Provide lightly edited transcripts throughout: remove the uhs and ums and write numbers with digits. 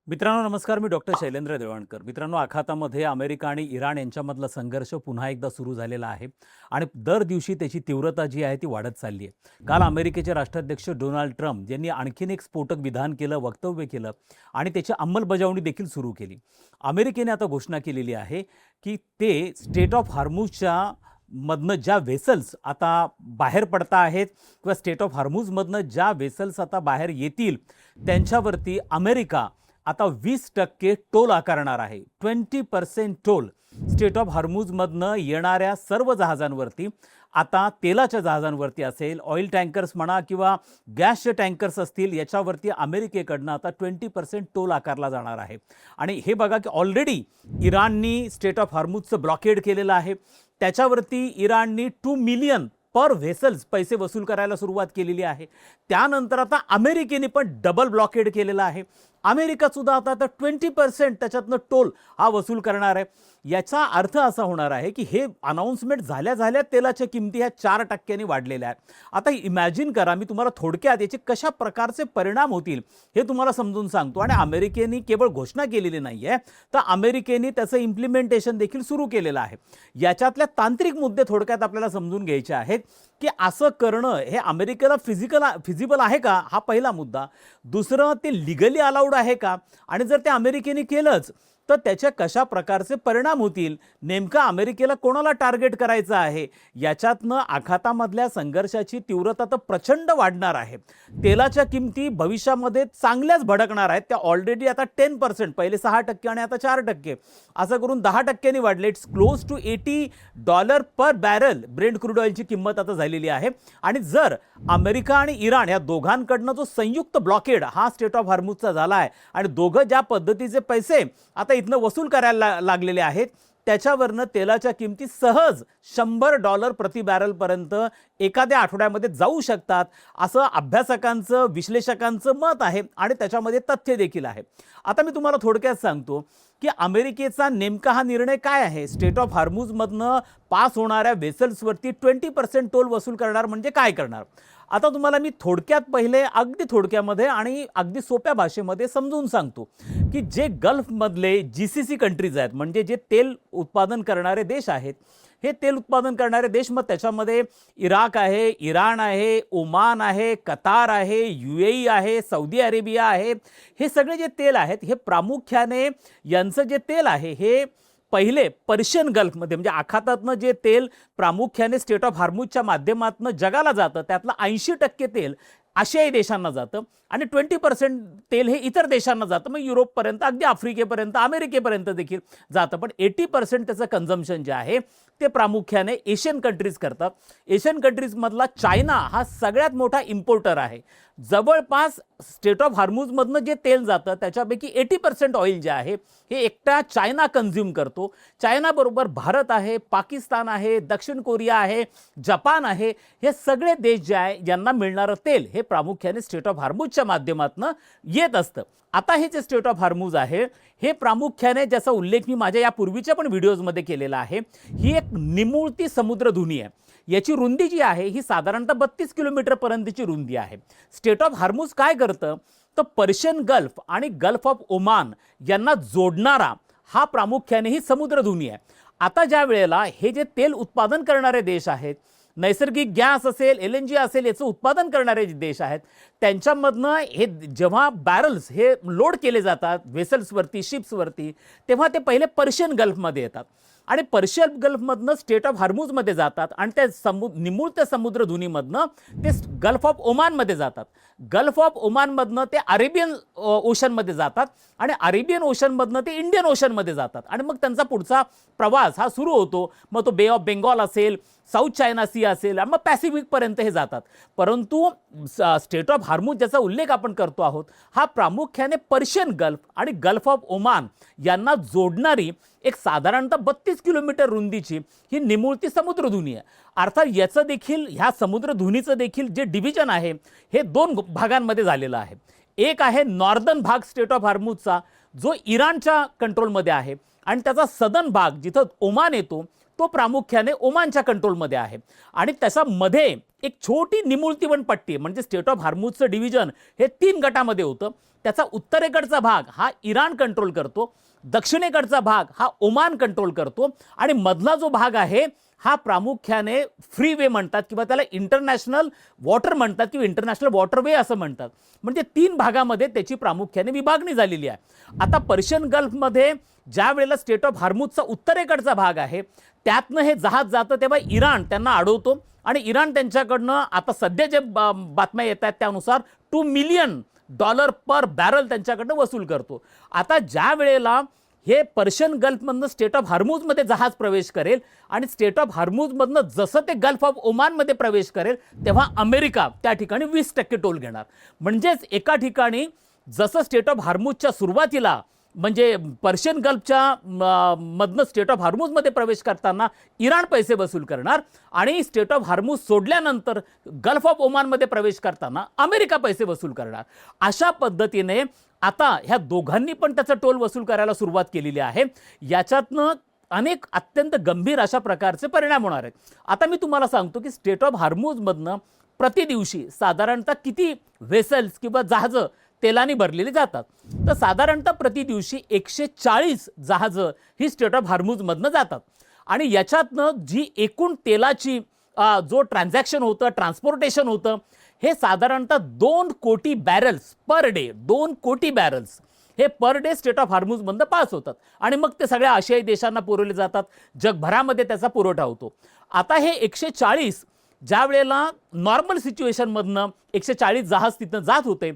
मित्रांनो नमस्कार. मी डॉक्टर शैलेंद्र देवाणकर. मित्रांनो, आखातामध्ये अमेरिका आणि इराण यांच्यामधला संघर्ष पुन्हा एकदा सुरू झालेला आहे आणि दर दिवशी त्याची तीव्रता जी आहे ती वाढत चालली आहे. काल अमेरिकेचे राष्ट्राध्यक्ष डोनाल्ड ट्रम्प यांनी आणखीन एक स्फोटक विधान केलं, वक्तव्य केलं आणि त्याची अंमलबजावणी देखील सुरू केली. अमेरिकेने आता घोषणा केलेली आहे की ते स्टेट ऑफ हार्मुजच्या मधनं ज्या वेसल्स आता बाहेर पडता आहेत किंवा स्टेट ऑफ हार्मुजमधनं ज्या वेसल्स आता बाहेर येतील त्यांच्यावरती अमेरिका आता 20% टोल आकारणार आहे. 20% टोल स्टेट ऑफ हार्मुजमधनं येणाऱ्या सर्व जहाजांवरती, आता तेलाच्या जहाजांवरती असेल, ऑइल टँकर्स म्हणा किंवा गॅसचे टँकर्स असतील, याच्यावरती अमेरिकेकडनं आता 20% टोल आकारला जाणार आहे. आणि हे बघा की ऑलरेडी इराणनी स्टेट ऑफ हार्मुजचं ब्लॉकेड केलेलं आहे. त्याच्यावरती इराणनी 2 मिलियन पर व्हेसल्स पैसे वसूल करायला सुरुवात केलेली आहे. त्यानंतर आता अमेरिकेने पण डबल ब्लॉकेड केलेला आहे. अमेरिकासुद्धा आता 20% त्याच्यातनं टोल हा वसूल करणार आहे. याचा अर्थ असा होणार आहे की हे अनाउन्समेंट झाल्या तेलाच्या किमती ह्या 4% वाढलेल्या आहेत. आता इमॅजिन करा, मी तुम्हाला थोडक्यात याचे कशा प्रकारचे परिणाम होतील हे तुम्हाला समजून सांगतो. आणि अमेरिकेने केवळ घोषणा केलेली नाही आहे, तर अमेरिकेने त्याचं इम्प्लिमेंटेशन देखील सुरू केलेलं आहे. याच्यातल्या तांत्रिक मुद्दे थोडक्यात आपल्याला समजून घ्यायचे आहेत की असं करणं हे अमेरिकेला फिजिबल आहे का, हा पहिला मुद्दा. दुसरं, ते लिगली अलाउड आहे का, आणि जर ते अमेरिकेने केलंच तर त्याच्या कशा प्रकारचे परिणाम होतील, नेमका अमेरिकेला कोणाला टार्गेट करायचं आहे, याच्यातनं आखातामधल्या संघर्षाची तीव्रता तर प्रचंड वाढणार आहे. तेलाच्या किमती भविष्यामध्ये चांगल्याच भडकणार आहेत. त्या ऑलरेडी आता 10%, पहिले 6% आणि आता 4%, असं करून 10% वाढले. It's close to $80 per barrel Brent crude ऑइलची किंमत आता झालेली आहे. आणि जर अमेरिका आणि इराण या दोघांकडनं जो संयुक्त ब्लॉकेड हा स्टेट ऑफ हार्मुजचा झाला आहे आणि दोघं ज्या पद्धतीचे पैसे आता इथनं वसूल करायला लागलेले आहेत, त्याच्यावरनं तेलाच्या किमती सहज $100 प्रति बॅरलपर्यंत एखाद्या आठवड्यामध्ये जाऊ शकतात, असं अभ्यासकांचं, विश्लेषकांचं मत आहे आणि त्याच्यामध्ये तथ्य देखील आहे. आता मी तुम्हाला थोडक्यात सांगतो की अमेरिकेचा नेमका हा निर्णय काय आहे. स्टेट ऑफ हार्मुजमधनं पास होणाऱ्या वेसल्सवरती 20% टोल वसूल करणार म्हणजे काय करणार. आता तुम्हाला मी थोडक्यात पहिले अगदी थोडक्यामध्ये आणि अगदी सोप्या भाषेमध्ये समजून सांगतो की जे गल्फमधले GCC कंट्रीज आहेत, म्हणजे जे तेल उत्पादन करणारे देश आहेत, हे तेल उत्पादन करणारे देश, मग त्याच्यामध्ये इराक आहे, इराण आहे, ओमान आहे, कतार आहे, UAE आहे, सौदी अरेबिया आहे. हे सगळे जे तेल आहेत हे प्रामुख्याने यांचं जे तेल आहे हे पहिले पर्शियन गल्फमध्ये, म्हणजे आखातातनं जे तेल प्रामुख्याने स्टेट ऑफ हार्मुजच्या माध्यमातून जगाला जातं त्यातलं 80% तेल आशियाई देशांना जातं आणि 20% तेल हे इतर देशांना जातं, मग युरोपपर्यंत, अगदी आफ्रिकेपर्यंत, अमेरिकेपर्यंत देखील जातं. पण 80% त्याचं कन्झम्पशन जे आहे ते प्रामुख्याने एशियन कंट्रीज करतात. एशियन कंट्रीजमधला चायना हा सगळ्यात मोठा इम्पोर्टर आहे. जवळपास स्टेट ऑफ हार्मुजमधनं जे तेल जातं त्याच्यापैकी 80% ऑइल जे आहे हे एकटा चायना कन्झ्युम करतो. चायनाबरोबर भारत आहे, पाकिस्तान आहे, दक्षिण कोरिया आहे, जपान आहे. हे सगळे देश जे आहे ज्यांना मिळणारं तेल हे प्रामुख्याने स्टेट ऑफ हार्मुजच्या माध्यमातून येत असतं. आता हे जे स्टेट ऑफ हार्मुज आहे हे प्रामुख्याने, ज्याचा उल्लेख मी माझ्या यापूर्वीच्या पण व्हिडिओजमध्ये केलेला आहे, ही एक निमुळती समुद्रधुनी आहे. याची रुंदी जी आहे ही साधारणतः 32 किलोमीटरपर्यंतची रुंदी आहे. स्टेट ऑफ हार्मुज काय करतं तर पर्शियन गल्फ आणि गल्फ ऑफ ओमान यांना जोडणारा हा प्रामुख्याने ही समुद्रधुनी आहे. आता ज्या वेळेला हे जे तेल उत्पादन करणारे देश आहेत, नैसर्गिक गॅस असेल, LNG असेल, याचं उत्पादन करणारे जे देश आहेत, त्यांच्यामधनं हे जेव्हा बॅरल्स हे लोड केले जातात वेसल्सवरती, शिप्सवरती, तेव्हा ते पहिले पर्शियन गल्फमध्ये येतात आणि पर्शियन गल्फमधनं स्टेट ऑफ हार्मुजमध्ये जातात आणि त्या निमुळत्या समुद्रधुनीमधनं ते गल्फ ऑफ ओमानमध्ये जातात. गल्फ ऑफ ओमानमधनं ते अरेबियन ओशनमध्ये जातात आणि अरेबियन ओशनमधनं ते इंडियन ओशनमध्ये जातात आणि मग त्यांचा पुढचा प्रवास हा सुरू होतो. मग तो बे ऑफ बेंगॉल असेल, साऊथ चायना सी असेल, मग पॅसिफिकपर्यंत हे जातात. परंतु स्टेट ऑफ हार्मुज ज्याचा उल्लेख आपण करतो आहोत हा प्रामुख्याने पर्शियन गल्फ आणि गल्फ ऑफ ओमान यांना जोडणारी एक साधारणतः 32 किलोमीटर रुंदीची ही निमुळती समुद्रधुनी आहे. अर्थात याचं देखील, ह्या समुद्रधुनीचं देखील जे डिव्हिजन आहे हे 2 भागांमध्ये झालेलं आहे. एक आहे नॉर्दर्न भाग स्टेट ऑफ हार्मुजचा, जो इराणच्या कंट्रोलमध्ये आहे, आणि त्याचा सदर्न भाग जिथं ओमान येतो तो प्रामुख्याने ओमानच्या कंट्रोलमध्ये आहे. आणि त्याच्यामध्ये एक छोटी निमुळतीवन पट्टी, म्हणजे स्टेट ऑफ हार्मुजचं डिव्हिजन हे 3 गटामध्ये होतं. त्याचा उत्तरेकडचा भाग हा इराण कंट्रोल करतो, दक्षिणेकडचा भाग हा ओमान कंट्रोल करतो आणि मधला जो भाग आहे हा प्रामुख्याने फ्री वे म्हणतात किंवा त्याला इंटरनॅशनल वॉटर म्हणतात किंवा इंटरनॅशनल वॉटरवे असं म्हणतात. म्हणजे 3 भागामध्ये त्याची प्रामुख्याने विभागणी झालेली आहे. आता पर्शियन गल्फमध्ये ज्या वेळेला स्टेट ऑफ हार्मुजचा उत्तरेकडचा भाग आहे त्यातनं हे जहाज जातं तेव्हा इराण त्यांना अडवतो आणि इराण त्यांच्याकडनं आता सध्या जे बातम्या येत आहेत त्यानुसार $2 मिलियन पर बॅरल त्यांच्याकडनं वसूल करतो. आता ज्या वेळेला हे पर्शियन गल्फमधनं स्टेट ऑफ हार्मुजमध्ये जहाज प्रवेश करेल आणि स्टेट ऑफ हार्मुजमधनं जसं ते गल्फ ऑफ ओमानमध्ये प्रवेश करेल तेव्हा अमेरिका त्या ठिकाणी 20% टोल घेणार. म्हणजेच एका ठिकाणी जसं स्टेट ऑफ हार्मुजच्या सुरुवातीला म्हणजे पर्शियन गल्फच्या मधनं स्टेट ऑफ हार्मुजमध्ये प्रवेश करताना इराण पैसे वसूल करणार आणि स्टेट ऑफ हार्मुज सोडल्यानंतर गल्फ ऑफ ओमानमध्ये प्रवेश करताना अमेरिका पैसे वसूल करणार. अशा पद्धतीने आता ह्या दोघांनी पण त्याचा टोल वसूल करायला सुरुवात केलेली आहे. याच्यातनं अनेक अत्यंत गंभीर अशा प्रकारचे परिणाम होणार आहेत. आता मी तुम्हाला सांगतो की स्टेट ऑफ हार्मुजमधनं प्रति दिवशी साधारणतः किती व्हेसल्स किंवा जहाजं तेलाने भरलेली जातात. तर साधारणतः प्रति दिवशी 140 जहाजं ही स्टेट ऑफ हार्मुजमधनं जातात आणि याच्यातनं जी एकूण तेलाची जो ट्रान्झॅक्शन होतं, ट्रान्सपोर्टेशन होतं, हे साधारणतः 2 कोटी बॅरल्स पर डे, 2 कोटी बॅरल्स हे पर डे स्टेट ऑफ हार्मुजमधनं पास होतात आणि मग ते सगळ्या आशियाई देशांना पुरवले जातात. जगभरामध्ये त्याचा पुरवठा होतो. आता हे 140 ज्या वेळेला नॉर्मल सिच्युएशनमधनं 140 जहाज तिथनं जात होते,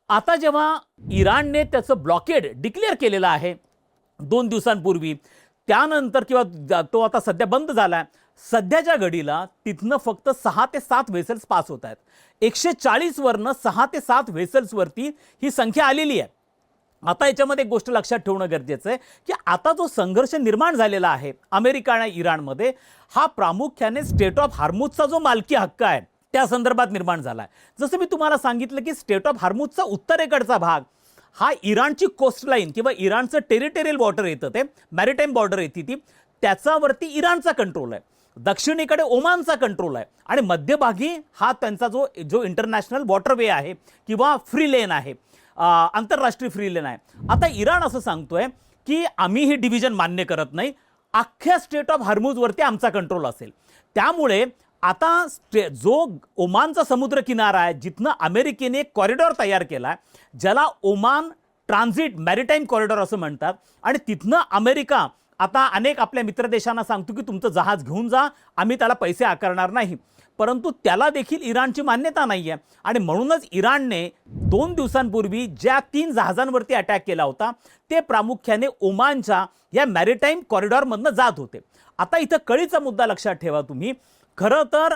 आता जेव्हा इराणने त्याचं ब्लॉकेड डिक्लेअर केलेलं आहे 2 दिवसांपूर्वी, त्यानंतर किंवा तो आता सध्या बंद झाला आहे, सध्याच्या घडीला तिथनं फक्त 6 ते 7 व्हेसल्स पास होत आहेत. 140 वरनं 6 ते 7 व्हेसल्सवरती ही संख्या आलेली आहे. आता याच्यामध्ये एक गोष्ट लक्षात ठेवणं गरजेचं आहे की आता जो संघर्ष निर्माण झालेला आहे अमेरिका आणि इराणमध्ये, हा प्रामुख्याने स्टेट ऑफ हार्मुजचा जो मालकी हक्क आहे त्या संदर्भात निर्माण झाला आहे. जसं मी तुम्हाला सांगितलं की स्टेट ऑफ हार्मुजचा उत्तरेकडचा भाग हा इराणची कोस्टलाईन किंवा इराणचं टेरिटोरियल वॉटर येतं, ते मॅरिटाईम बॉर्डर येते ती, त्याच्यावरती इराणचा कंट्रोल आहे. दक्षिणेकडे ओमानचा कंट्रोल आहे आणि मध्यभागी हा त्यांचा जो इंटरनॅशनल वॉटरवे आहे किंवा फ्री लेन आहे, आंतरराष्ट्रीय फ्री लेन आहे. आता इराण असं सांगतोय की आम्ही ही डिव्हिजन मान्य करत नाही, अख्ख्या स्टेट ऑफ हार्मुजवरती आमचा कंट्रोल असेल. त्यामुळे आता जो ओमानचा समुद्र किनारा आहे जिथनं अमेरिकेने कॉरिडॉर तयार केला, ज्याला ओमान ट्रान्झिट मॅरिटाईम कॉरिडॉर असं म्हणतात, आणि तिथनं अमेरिका आता अनेक आपल्या मित्र देशांना सांगतो की तुमचं जहाज घेऊन जा, आम्ही त्याला पैसे आकारणार नाही. परंतु त्याला देखील इराणची मान्यता नाही आहे आणि म्हणूनच इराणने 2 दिवसांपूर्वी ज्या 3 जहाजांवरती अटॅक केला होता ते प्रामुख्याने ओमानच्या या मॅरिटाईम कॉरिडॉरमधनं जात होते. आता इथं कळीचा मुद्दा लक्षात ठेवा तुम्ही. खरं तर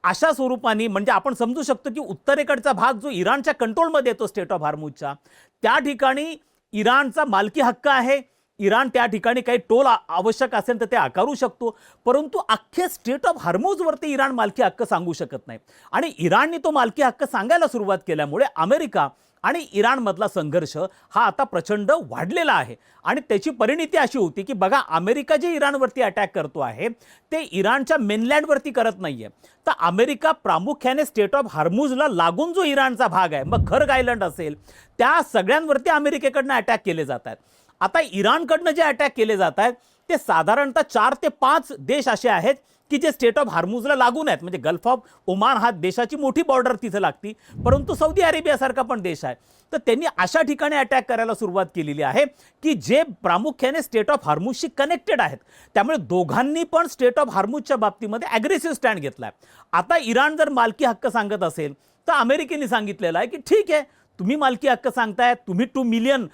अशा स्वरूपाने म्हणजे आपण समजू शकतो की उत्तरेकडचा भाग जो इराणच्या कंट्रोलमध्ये येतो स्टेट ऑफ हार्मुजच्या, त्या ठिकाणी इराणचा मालकी हक्क आहे. इराण त्या ठिकाणी काही टोल आवश्यक असेल तर ते आकारू शकतो, परंतु अख्खे स्टेट ऑफ हार्मुजवरती इराण मालकी हक्क सांगू शकत नाही. आणि इराणने तो मालकी हक्क सांगायला सुरुवात केल्यामुळे अमेरिका आणि इराणमधला संघर्ष हा आता प्रचंड वाढलेला आहे. आणि त्याची परिणिती अशी होती की बघा, अमेरिका जे इराणवरती अटॅक करतो आहे ते इराणच्या मेनलँडवरती करत नाहीये, तर अमेरिका प्रामुख्याने स्टेट ऑफ हार्मुजला लागून जो इराणचा भाग आहे, मग खर्ग आयलंड असेल, त्या सगळ्यांवरती अमेरिकेकडनं अटॅक केले जात आहेत. आता इराणकडनं जे अटॅक केले जात आहेत ते साधारणतः 4 ते 5 देश असे आहेत की जे स्टेट ऑफ हार्मुजला लागून आहेत. म्हणजे गल्फ ऑफ ओमान हा देशाची मोठी बॉर्डर तिथे लागती, परंतु सौदी अरेबियासारखा पण देश आहे. तर त्यांनी अशा ठिकाणी अटॅक करायला सुरुवात केलेली आहे की जे प्रामुख्याने स्टेट ऑफ हार्मुजशी कनेक्टेड आहेत. त्यामुळे दोघांनी पण स्टेट ऑफ हार्मुजच्या बाबतीमध्ये ॲग्रेसिव्ह स्टँड घेतला आहे. आता इराण जर मालकी हक्क सांगत असेल तर अमेरिकेने सांगितलेलं आहे की ठीक आहे, तुम्ही मालकी हक्क सांगताय, तुम्ही $2 मिलियन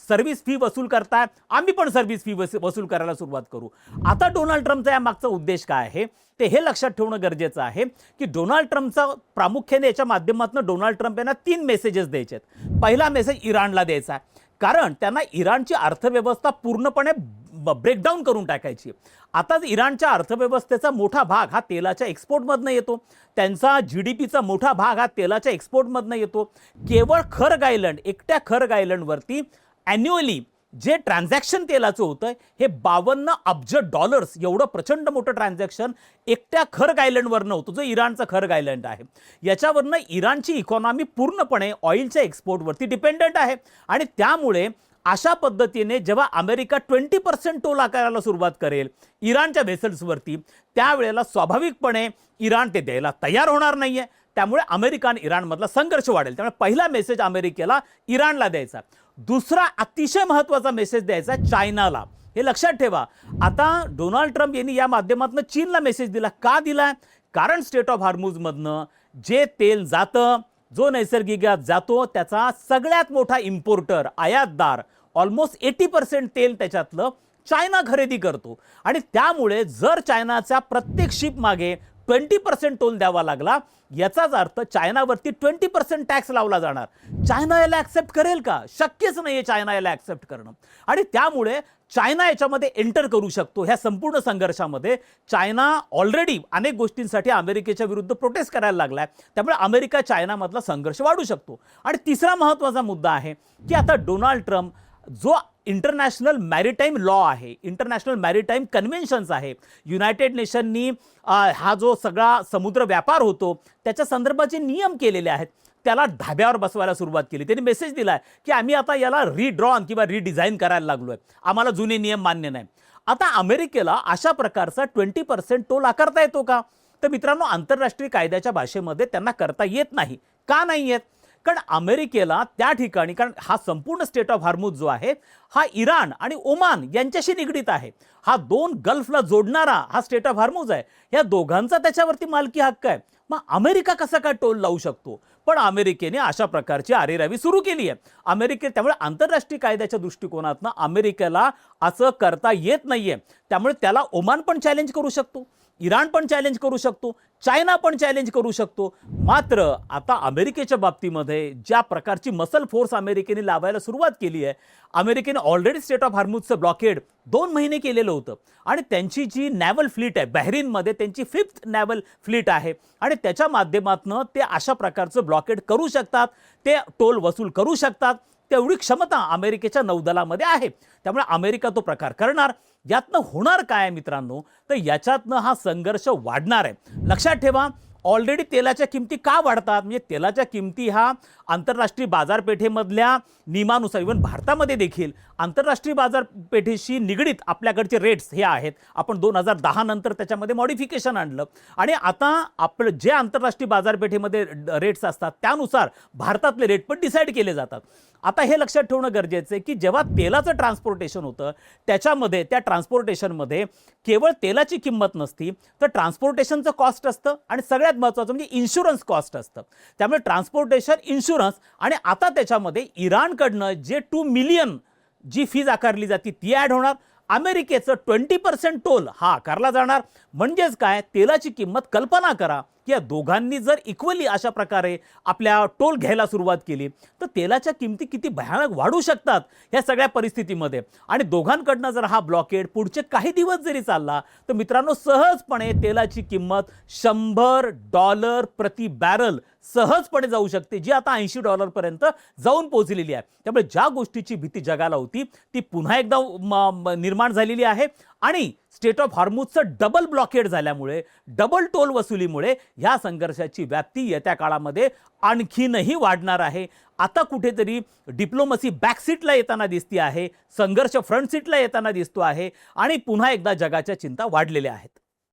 सर्व्हिस फी वसूल करताय, आम्ही पण सर्व्हिस फी वसूल करायला सुरुवात करू. आता डोनाल्ड ट्रम्पचा या मागचा उद्देश काय आहे ते हे लक्षात ठेवणं गरजेचं आहे की डोनाल्ड ट्रम्पचा प्रामुख्याने याच्या माध्यमातून डोनाल्ड ट्रम्प यांना 3 मेसेजेस द्यायचे आहेत. पहिला मेसेज इराणला द्यायचा आहे, कारण त्यांना इराणची अर्थव्यवस्था पूर्णपणे ब्रेकडाऊन करून टाकायची. आता इराणच्या अर्थव्यवस्थेचा मोठा भाग हा तेलाच्या एक्सपोर्टमधनं येतो, त्यांचा GDPचा मोठा भाग हा तेलाच्या एक्सपोर्टमधनं येतो. केवळ खर्ग आयलंड, एकट्या खर्ग आयलंडवरती ॲन्युअली जे ट्रान्झॅक्शन तेलाचं होतं हे 52 अब्ज डॉलर्स एवढं प्रचंड मोठं ट्रान्झॅक्शन एकट्या खर्ग आयलंडवरनं होतं, जो इराणचं खर्ग आयलंड आहे. याच्यावरनं इराणची इकॉनॉमी पूर्णपणे ऑइलच्या एक्सपोर्टवरती डिपेंडंट आहे. आणि त्यामुळे अशा पद्धतीने जेव्हा अमेरिका 20% टोल आकारायला सुरुवात करेल इराणच्या व्हेसल्सवरती, त्यावेळेला स्वाभाविकपणे इराण ते द्यायला तयार होणार नाहीये. त्यामुळे अमेरिका आणि इराणमधला संघर्ष वाढेल. त्यामुळे पहिला मेसेज अमेरिकेला इराणला द्यायचा. दुसरा अतिशय महत्त्वाचा मेसेज द्यायचा चायनाला. हे लक्षात ठेवा. आता डोनाल्ड ट्रम्प यांनी या माध्यमातून चीनला मेसेज दिला. का दिलाय? कारण स्ट्रेट ऑफ हॉर्मुझमधनं जे तेल जातं, जो नैसर्गिक गॅस जातो, त्याचा सगळ्यात मोठा इम्पोर्टर, आयातदार, ऑलमोस्ट 80% तेल त्याच्यातलं चायना खरेदी करतो. आणि त्यामुळे जर चायनाच्या प्रत्येक शिप मागे 20% टोल द्यावा लागला, याचाच अर्थ चायनावरती 20% टॅक्स लावला जाणार. चायना याला ॲक्सेप्ट करेल का? शक्यच नाही आहे चायना याला ॲक्सेप्ट करणं. आणि त्यामुळे चायना याच्यामध्ये एंटर करू शकतो. ह्या संपूर्ण संघर्षामध्ये चायना ऑलरेडी अनेक गोष्टींसाठी अमेरिकेच्या विरुद्ध प्रोटेस्ट करायला लागलाय. त्यामुळे अमेरिका चायनामधला संघर्ष वाढू शकतो. आणि तिसरा महत्त्वाचा मुद्दा आहे की आता डोनाल्ड ट्रम्प जो इंटरनॅशनल मॅरिटाईम लॉ आहे, इंटरनॅशनल मॅरिटाईम कन्व्हेन्शन्स आहे, युनायटेड नेशननी हा जो सगळा समुद्र व्यापार होतो त्याच्या संदर्भाचे नियम केलेले आहेत, त्याला धाब्यावर बसवायला सुरुवात केली. त्यांनी मेसेज दिला आहे की आम्ही आता याला रिड्रॉन किंवा रिडिझाईन करायला लागलोय, आम्हाला जुने नियम मान्य नाही. आता अमेरिकेला अशा प्रकारचा 20% टोल आकारता येतो का? तर मित्रांनो, आंतरराष्ट्रीय कायद्याच्या भाषेमध्ये त्यांना करता येत नाही. का नाही येत? कारण अमेरिकेला त्या ठिकाणी, कारण हा संपूर्ण स्टेट ऑफ हॉर्मुझ जो आहे हा इराण आणि ओमान यांच्याशी निगडीत आहे. हा दोन गल्फला जोडणारा हा स्टेट ऑफ हॉर्मुझ आहे. या दोघांचा त्याच्यावरती मालकी हक्क आहे. मग अमेरिका कसा काय टोल लावू शकतो? पण अमेरिकेने अशा प्रकारची आरेरावी सुरू केली आहे. त्यामुळे आंतरराष्ट्रीय कायद्याच्या दृष्टिकोनातनं अमेरिकेला असं करता येत नाहीये. त्यामुळे त्याला ओमान पण चॅलेंज करू शकतो, इराण पण चॅलेंज करू शकतो, चायना पण चॅलेंज करू शकतो. मात्र आता अमेरिकेच्या बाबतीमध्ये ज्या प्रकारची मसल फोर्स अमेरिकेने लावायला सुरुवात केली आहे, अमेरिकेने ऑलरेडी स्टेट ऑफ हॉर्मुझचं ब्लॉकेड 2 महिने केलेलं होतं. आणि त्यांची जी नॅव्हल फ्लीट आहे, बहरीनमध्ये त्यांची 5th नॅव्हल फ्लीट आहे, आणि त्याच्या माध्यमातून ते अशा प्रकारचं ब्लॉकेड करू शकतात, ते टोल वसूल करू शकतात. तेवढी क्षमता अमेरिकेच्या नौदलामध्ये आहे. त्यामुळे अमेरिका तो प्रकार करणार. यातनं होणार काय मित्रांनो? तर याच्यातनं हा संघर्ष वाढणार आहे. लक्षात ठेवा, ऑलरेडी तेलाच्या किमती का वाढतात? म्हणजे तेलाच्या किमती हा आंतरराष्ट्रीय बाजारपेठेमधल्या नियमानुसार, इव्हन भारतामध्ये देखील आंतरराष्ट्रीय बाजारपेठेशी निगडीत आपल्याकडचे रेट्स हे आहेत. आपण 2010 नंतर त्याच्यामध्ये मॉडिफिकेशन आणलं आणि आता आपलं जे आंतरराष्ट्रीय बाजारपेठेमध्ये रेट्स असतात त्यानुसार भारतातले रेट पण डिसाईड केले जातात. आता हे लक्षात ठेवणं गरजेचं आहे की जेव्हा तेलाचं ट्रान्सपोर्टेशन होतं त्याच्यामध्ये, त्या ट्रान्सपोर्टेशनमध्ये केवळ तेलाची किंमत नसती, तर ट्रान्सपोर्टेशनचं कॉस्ट असतं आणि सगळ्यात महत्त्वाचं म्हणजे इन्शुरन्स कॉस्ट असतं. त्यामुळे ट्रान्सपोर्टेशन, इन्शुरन्स, आणि आता त्याच्यामध्ये इराणकडनं जे 2 मिलियन जी फीज आकारली जाते ती ॲड होणार. अमेरिकेचं 20% टोल हा आकारला जाणार. म्हणजेच काय? तेलाची किंमत, कल्पना करा की या दोघांनी जर इक्वली अशा प्रकारे आपल्या टोल घ्यायला सुरुवात केली तर तेलाच्या किमती किती भयानक वाढू शकतात या सगळ्या परिस्थितीमध्ये. आणि दोघांकडनं जर हा ब्लॉकेड पुढचे काही दिवस जरी चालला तर मित्रांनो, सहजपणे तेलाची किंमत $100 प्रति बॅरल सहजपणे जाऊ शकते, जी आता $80 पर्यंत जाऊन पोहोचलेली आहे. त्यामुळे ज्या गोष्टीची भीती जगाला होती ती पुन्हा एकदा निर्माण झालेली आहे. आणि स्टेट ऑफ हॉर्मुझचं डबल ब्लॉकेड झाल्यामुळे, डबल टोल वसुलीमुळे ह्या संघर्षाची व्याप्ती येत्या काळामध्ये आणखीनही वाढणार आहे. आता कुठेतरी डिप्लोमसी बॅकसीटला येताना दिसती आहे, संघर्ष फ्रंट सीटला येताना दिसतो आहे, आणि पुन्हा एकदा जगाच्या चिंता वाढलेल्या आहेत.